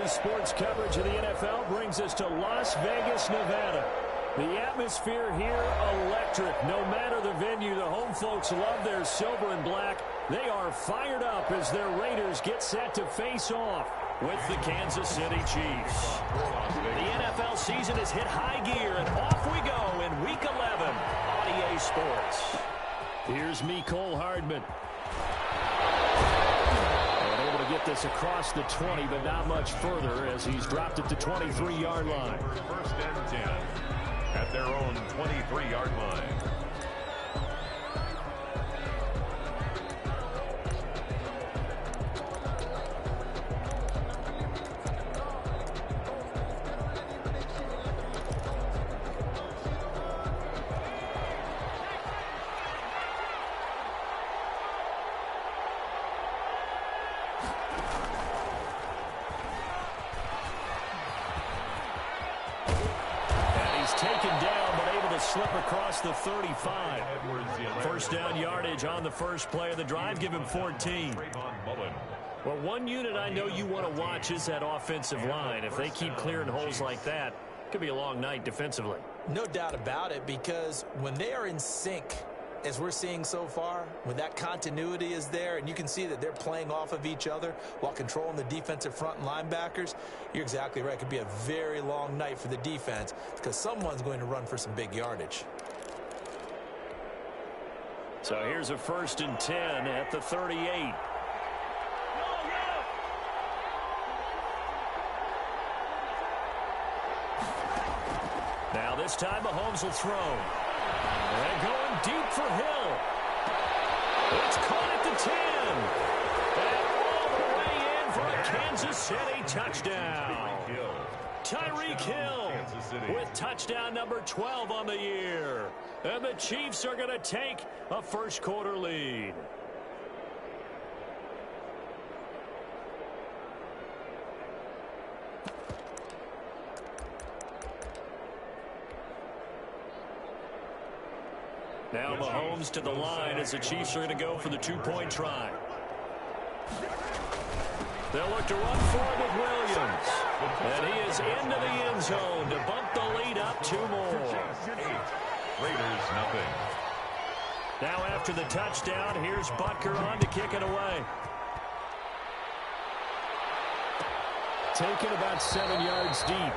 Daily sports coverage of the NFL brings us to Las Vegas, Nevada. The atmosphere here, electric. No matter the venue, the home folks love their silver and black. They are fired up as their Raiders get set to face off with the Kansas City Chiefs. The NFL season has hit high gear, and off we go in Week 11 on EA Sports. Here's Mecole Hardman. Able to get this across the 20, but not much further as he's dropped it to 23-yard line. First and 10 at their own 23-yard line. Taken down, but able to slip across the 35. First down yardage on the first play of the drive. Give him 14. Well, one unit I know you want to watch is that offensive line. If they keep clearing holes like that, it could be a long night defensively. No doubt about it, because when they are in sync, as we're seeing so far, when that continuity is there and you can see that they're playing off of each other while controlling the defensive front and linebackers, you're exactly right. It could be a very long night for the defense because someone's going to run for some big yardage. So here's a 1st and 10 at the 38. Now this time Mahomes will throw. And going deep for Hill. It's caught at the 10. And all the way in for a Kansas City touchdown. Tyreek Hill with touchdown number 12 on the year. And the Chiefs are going to take a first-quarter lead. Now Mahomes to the line as the Chiefs are going to go for the two-point try. They'll look to run forward with Williams. And he is into the end zone to bump the lead up 2 more. Raiders, nothing. Now after the touchdown, here's Butker on to kick it away. Taken about 7 yards deep.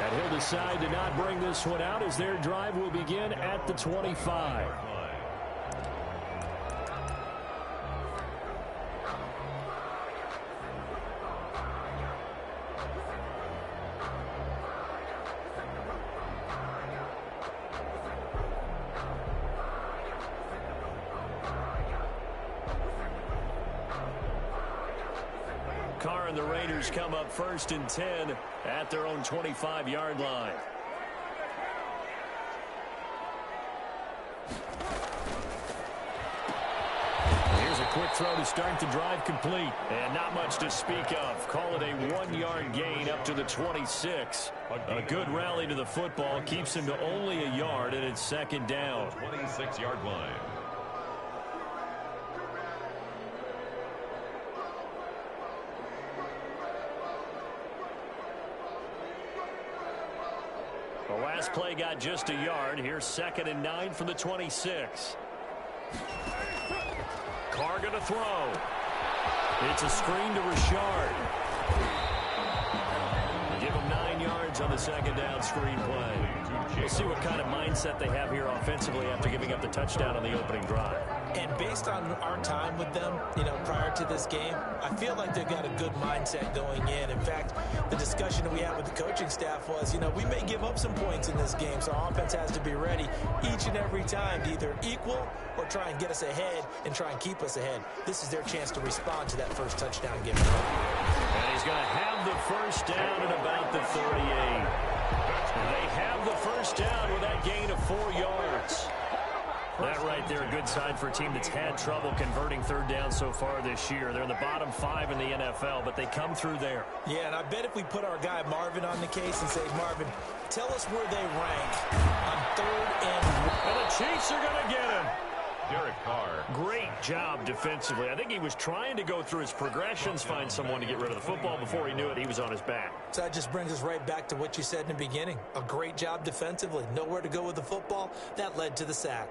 And he'll decide to not bring this one out as their drive will begin at the 25. Carr and the Raiders come up 1st and 10 at their own 25-yard line. Here's a quick throw to start the drive complete. And not much to speak of. Call it a 1-yard gain up to the 26. A good rally to the football keeps him to only a yard, and it's 2nd down. 26-yard line. The last play got just a yard. Here's 2nd and 9 from the 26. Carr going to throw. It's a screen to Richard. Give him 9 yards on the 2nd down screen play. We'll see what kind of mindset they have here offensively after giving up the touchdown on the opening drive. And based on our time with them, prior to this game, I feel like they've got a good mindset going in. In fact, the discussion that we had with the coaching staff was, we may give up some points in this game, so our offense has to be ready each and every time to either equal or try and get us ahead and try and keep us ahead. This is their chance to respond to that first touchdown given up. And he's going to have the first down at about the 38. They have the first down with that gain of 4 yards. That right there, a good sign for a team that's had trouble converting 3rd down so far this year. They're in the bottom 5 in the NFL, but they come through there. Yeah, and I bet if we put our guy Marvin on the case and say, Marvin, tell us where they rank on 3rd and 1. And the Chiefs are going to get him. Derek Carr. Great job defensively. I think he was trying to go through his progressions, find someone to get rid of the football. Before he knew it, he was on his back. So that just brings us right back to what you said in the beginning. A great job defensively. Nowhere to go with the football. That led to the sack.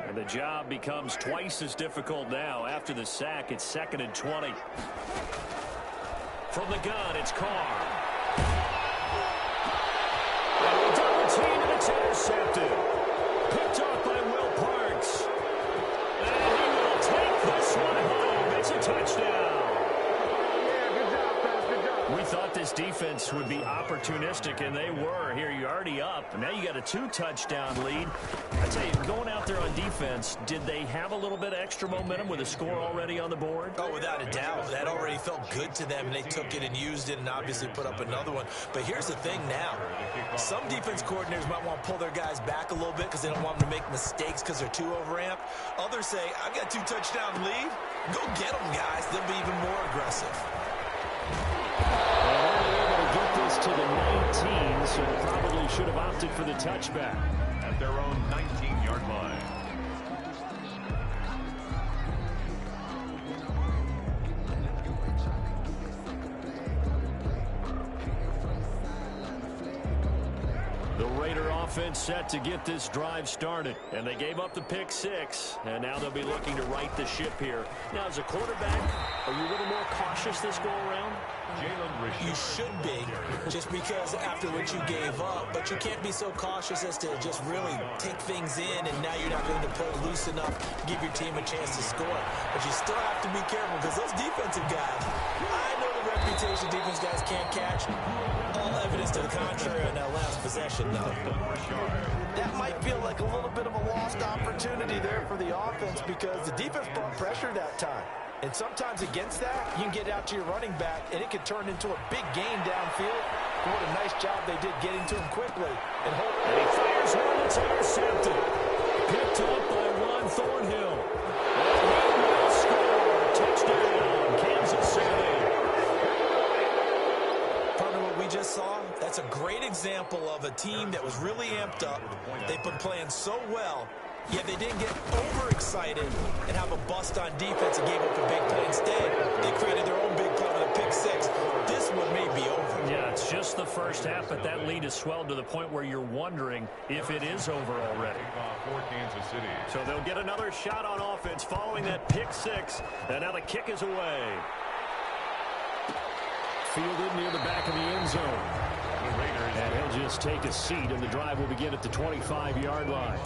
And the job becomes twice as difficult now. After the sack, it's 2nd and 20. From the gun, it's Carr. And a double team, and it's intercepted. Picked off by Will Parks. And he will take this one home. It's a touchdown. We thought this defense would be opportunistic, and they were. Here, you're already up. And now you got a 2-touchdown lead. I tell you, going out there on defense, did they have a little bit of extra momentum with a score already on the board? Oh, without a doubt. That already felt good to them, and they took it and used it and obviously put up another one. But here's the thing now. Some defense coordinators might want to pull their guys back a little bit because they don't want them to make mistakes because they're too overamped. Others say, I've got a 2-touchdown lead. Go get them, guys. They'll be even more aggressive. Get this to the 19, so probably should have opted for the touchback. At their own 19-yard line. The Raider offense set to get this drive started, and they gave up the pick 6, and now they'll be looking to right the ship here. Now, as a quarterback, are you a little more cautious this go-around? You should be, just because after what you gave up, but you can't be so cautious as to just really take things in, and now you're not going to play loose enough to give your team a chance to score. But you still have to be careful because those defensive guys, I know the reputation defense guys can't catch. All evidence to the contrary on that last possession, though. That might feel like a little bit of a lost opportunity there for the offense because the defense brought pressure that time. And sometimes against that, you can get out to your running back, and it can turn into a big gain downfield. But what a nice job they did getting to him quickly. And he fires one that's intercepted. Picked up by Ron Thornhill. And he will score. Touchdown, Kansas City. Partner, what we just saw, that's a great example of a team that was really amped up. They've been playing so well. Yet they didn't get overexcited and have a bust on defense and gave up a big play. Instead, they created their own big play with a pick 6. This one may be over. Yeah, it's just the first half, but that lead has swelled to the point where you're wondering if it is over already. For Kansas City. So they'll get another shot on offense following that pick 6. And now the kick is away. Fielded near the back of the end zone. And he'll just take a seat, and the drive will begin at the 25-yard line.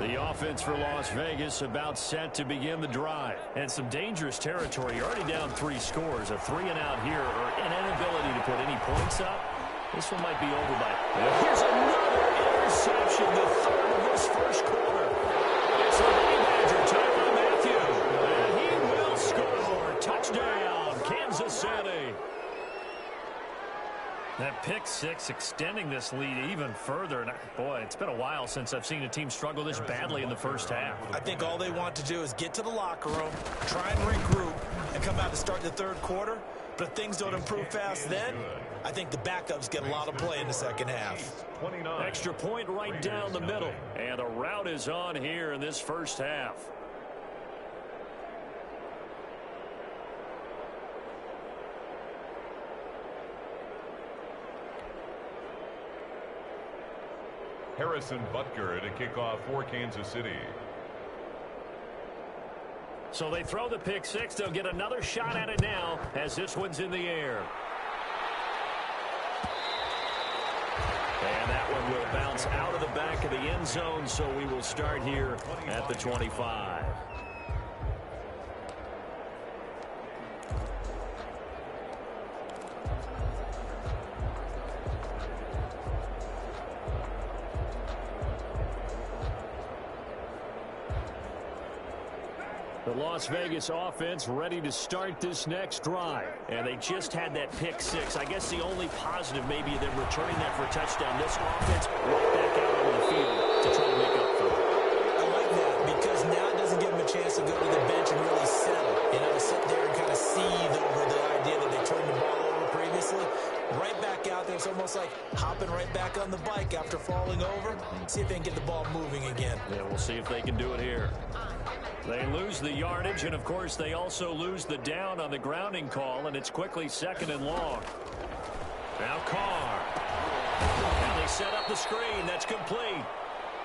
The offense for Las Vegas about set to begin the drive. And some dangerous territory. You're already down 3 scores. A 3-and-out here, or an inability to put any points up. This one might be over by. Here's another interception, the 3rd of this first quarter. It's the Honey Badger, Tyrann Mathieu. And he will score. Touchdown, Kansas City. That pick 6 extending this lead even further. And boy, it's been a while since I've seen a team struggle this badly in the first half. I think all they want to do is get to the locker room, try and regroup, and come out to start the 3rd quarter. But if things don't improve fast then, I think the backups get a lot of play in the second half. Extra point right down the middle. And a rout is on here in this first half. Harrison Butker to kick off for Kansas City. So they throw the pick 6. They'll get another shot at it now as this one's in the air. And that one will bounce out of the back of the end zone, so we will start here at the 25. The Las Vegas offense ready to start this next drive. And they just had that pick six. I guess the only positive maybe them returning that for a touchdown. This offense right back out onto the field to try to make up for it. I like that because now it doesn't give them a chance to go to the bench and really settle. You know, sit there and kind of seethe over the idea that they turned the ball over previously. Right back out there. It's almost like hopping right back on the bike after falling over. See if they can get the ball moving again. Yeah, we'll see if they can do it here. They lose the yardage, and, of course, they also lose the down on the grounding call, and it's quickly 2nd and long. Now Carr. And they set up the screen. That's complete.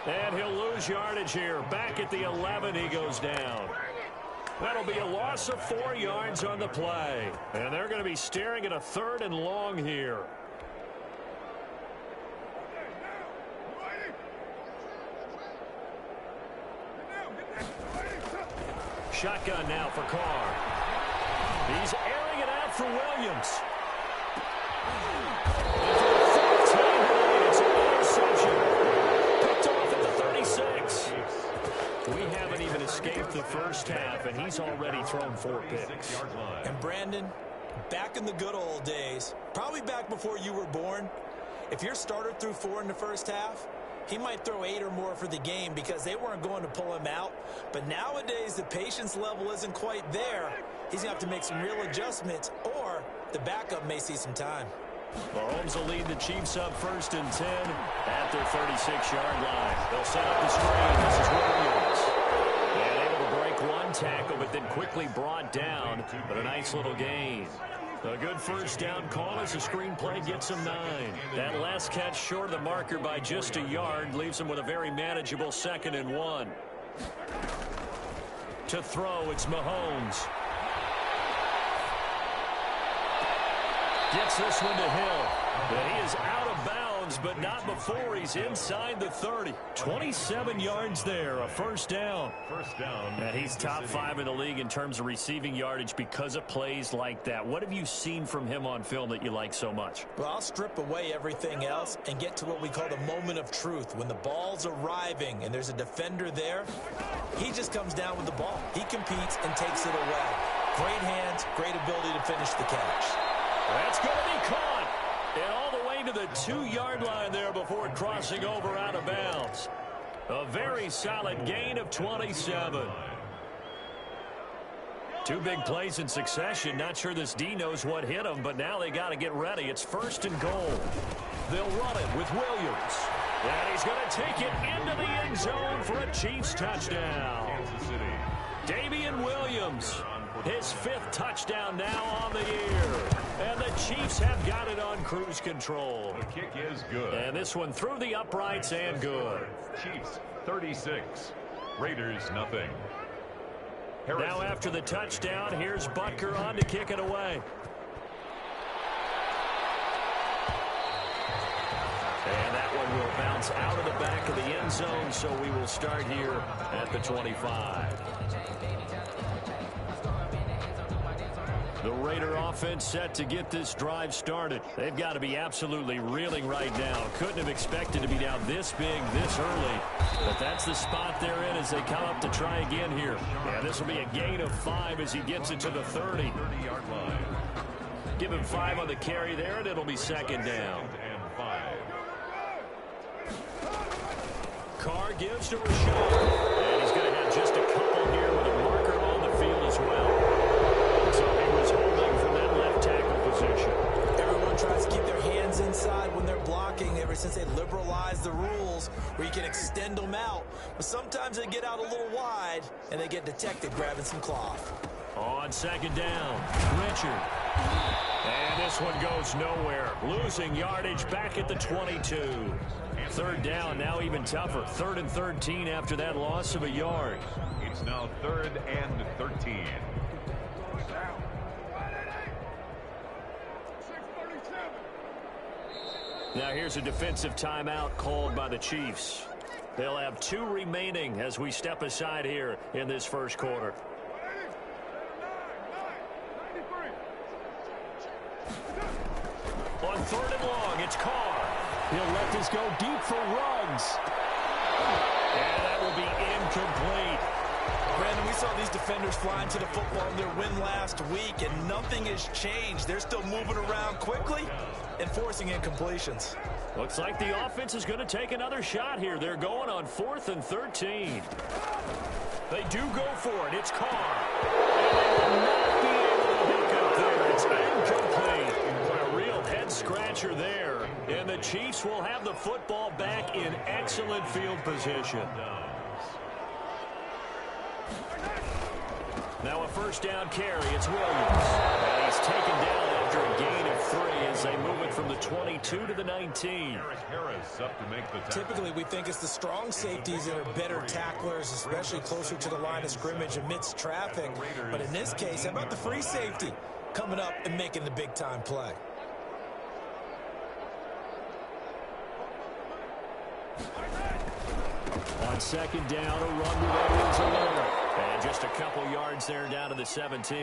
And he'll lose yardage here. Back at the 11, he goes down. That'll be a loss of 4 yards on the play. And they're going to be staring at a 3rd and long here. Shotgun now for Carr. He's airing it out for Williams. It's an interception. Picked off at the 36. We haven't even escaped the first half, and he's already thrown 4 picks. And Brandon, back in the good old days, probably back before you were born, if your starter threw 4 in the first half, he might throw 8 or more for the game because they weren't going to pull him out. But nowadays, the patience level isn't quite there. He's going to have to make some real adjustments, or the backup may see some time. Mahomes will lead the Chiefs up 1st and 10 at their 36-yard line. They'll set up the screen. This is Williams. And able to break 1 tackle, but then quickly brought down. But a nice little gain. A good first down call as the screenplay gets him 9. That last catch short of the marker by just a yard leaves him with a very manageable 2nd and 1. To throw, it's Mahomes. Gets this one to Hill. And he is out of bounds, but not before he's inside the 30. 27 yards there, a first down. First down. And he's top 5 in the league in terms of receiving yardage because of plays like that. What have you seen from him on film that you like so much? Well, I'll strip away everything else and get to what we call the moment of truth. When the ball's arriving and there's a defender there, he just comes down with the ball. He competes and takes it away. Great hands, great ability to finish the catch. That's going to be caught. And all the way to the 2-yard line there before crossing over out of bounds. A very solid gain of 27. 2 big plays in succession. Not sure this D knows what hit him, but now they got to get ready. It's 1st and goal. They'll run it with Williams. And he's going to take it into the end zone for a Chiefs touchdown. Kansas City. Damian Williams, his 5th touchdown now on the year. And the Chiefs have got it on cruise control. The kick is good. And this one through the uprights and good. Chiefs 36. Raiders nothing. Now after the touchdown, here's Butker on to kick it away. And that one will bounce out of the back of the end zone, so we will start here at the 25. The Raider offense set to get this drive started. They've got to be absolutely reeling right now. Couldn't have expected to be down this big this early. But that's the spot they're in as they come up to try again here. Yeah, this will be a gain of 5 as he gets it to the 30. 30-yard line. Give him 5 on the carry there, and it'll be 2nd down. And 5. Carr gives to Rashad. And he's going to have just a couple here with a marker on the field as well. So he was holding from that left tackle position. Everyone tries to keep their hands inside when they're blocking ever since they liberalized the rules where you can extend them out. But sometimes they get out a little wide and they get detected grabbing some cloth. On 2nd down, Richard. And this one goes nowhere. Losing yardage back at the 22. 3rd down, now even tougher. 3rd and 13 after that loss of a yard. It's now 3rd and 13. Now here's a defensive timeout called by the Chiefs. They'll have 2 remaining as we step aside here in this first quarter. On 3rd and long, it's Carr. He'll let this go deep for Ruggs. And that will be incomplete. Brandon, we saw these defenders flying to the football in their win last week, and nothing has changed. They're still moving around quickly and forcing incompletions. Looks like the offense is going to take another shot here. They're going on 4th and 13. They do go for it. It's Carr. And they will not be able to pick up there. It's incomplete. A real head-scratcher there. And the Chiefs will have the football back in excellent field position. Now a first down carry. It's Williams. And he's taken down after a gain of 3 as they move it from the 22 to the 19. Harris up to make the tackle. Typically, we think it's the strong safeties that are better tacklers, especially closer to the line of scrimmage amidst traffic. But in this case, how about the free safety coming up and making the big-time play? On second down, a run with Edwards-Helaire. And just a couple yards there down to the 17.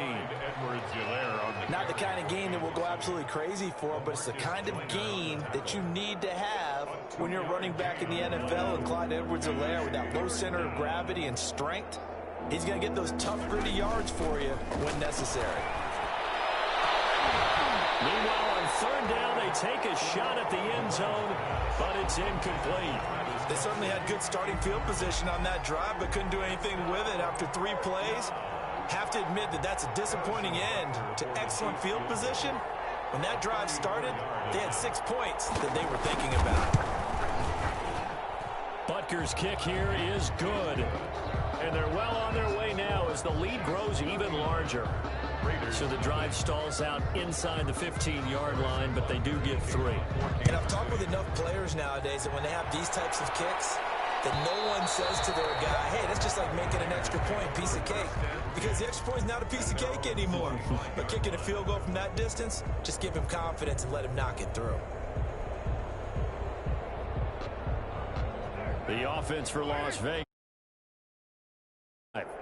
Not the kind of gain that we'll go absolutely crazy for, but it's the kind of gain that you need to have when you're running back in the NFL. And Clyde Edwards-Helaire, with that low center of gravity and strength, he's going to get those tough, gritty yards for you when necessary. Meanwhile, on third down, they take a shot at the end zone, but it's incomplete. They certainly had good starting field position on that drive, but couldn't do anything with it after 3 plays. Have to admit that that's a disappointing end to excellent field position. When that drive started, they had 6 points that they were thinking about. Butker's kick here is good. And they're well on their way now as the lead grows even larger. So the drive stalls out inside the 15-yard line, but they do get 3. And I've talked with enough players nowadays that when they have these types of kicks, that no one says to their guy, hey, that's just like making an extra point, piece of cake. Because the extra point is not a piece of cake anymore. But kicking a field goal from that distance, just give him confidence and let him knock it through. The offense for Las Vegas.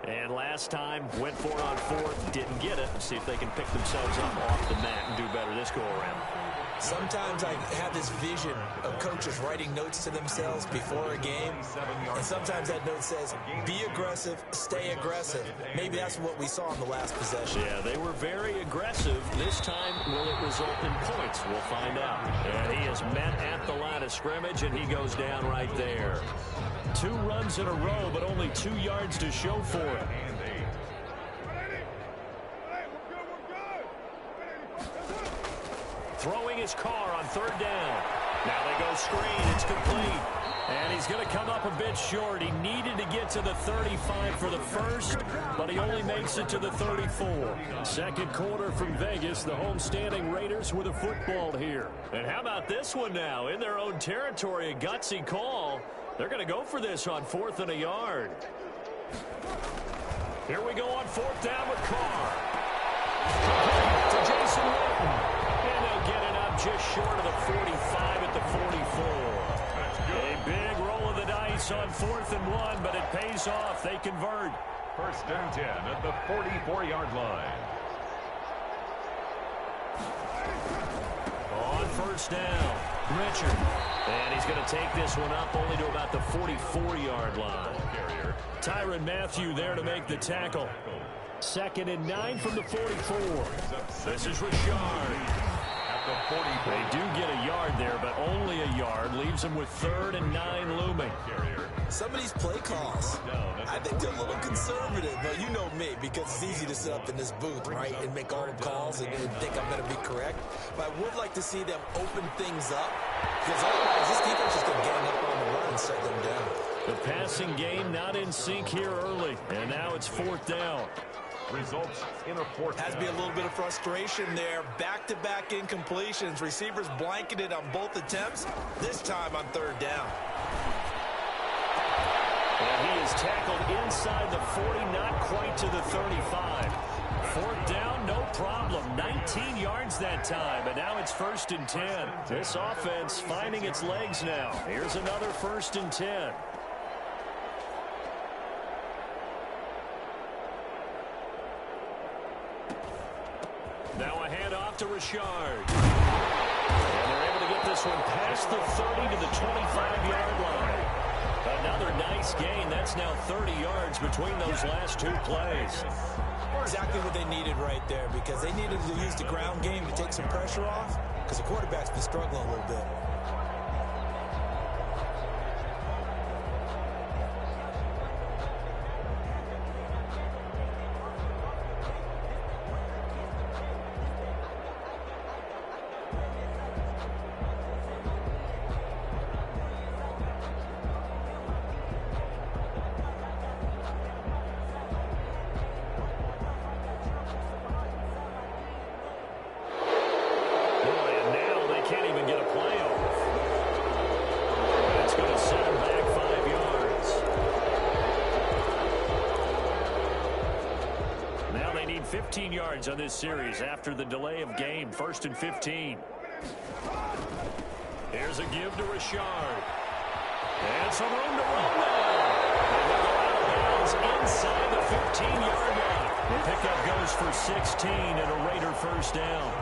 And last time, went for it on 4th, didn't get it. See if they can pick themselves up off the mat and do better this go-around. Sometimes I have this vision of coaches writing notes to themselves before a game, and sometimes that note says, be aggressive, stay aggressive. Maybe that's what we saw in the last possession. Yeah, they were very aggressive. This time, will it result in points? We'll find out. And he is met at the line of scrimmage, and he goes down right there. 2 runs in a row, but only 2 yards to show for it. Throwing his car on third down. Now they go screen. It's complete. And he's going to come up a bit short. He needed to get to the 35 for the first, but he only makes it to the 34. Second quarter from Vegas. The homestanding Raiders with a football here. And how about this one now? In their own territory, a gutsy call. They're going to go for this on 4th and a yard. Here we go on 4th down with Carr. To Jason Witten. And they'll get it up just short of the 45 at the 44. A big roll of the dice on 4th and 1, but it pays off. They convert. First and 10 at the 44-yard line. On first down, Richard. And he's going to take this one up only to about the 44-yard line. Tyrann Mathieu there to make the tackle. 2nd and 9 from the 44. This is Richard. They do get a yard there, but only a yard. Leaves them with 3rd and 9 looming. Some of these play calls, I think they're a little conservative, but you know me, because it's easy to sit up in this booth, right, and make all the calls and think I'm going to be correct. But I would like to see them open things up, because otherwise this defense is going to gang up on the run and shut them down. The passing game not in sync here early, and now it's 4th down. Results in a 4th down. Has to be a little bit of frustration there. Back-to-back incompletions. Receivers blanketed on both attempts, this time on 3rd down. And he is tackled inside the 40, not quite to the 35. 4th down, no problem. 19 yards that time, and now it's 1st and 10. This offense finding its legs now. Here's another 1st and 10. Now a handoff to Richard. And they're able to get this one past the 30 to the 25-yard line. Another Another nice gain. That's now 30 yards between those last two plays. Exactly what they needed right there, because they needed to use the ground game to take some pressure off, because the quarterback's been struggling a little bit. Now they need 15 yards on this series after the delay of game. 1st and 15. Here's a give to Richard. And some room to run now. And they go out of bounds inside the 15-yard line. The pickup goes for 16 and a Raider first down.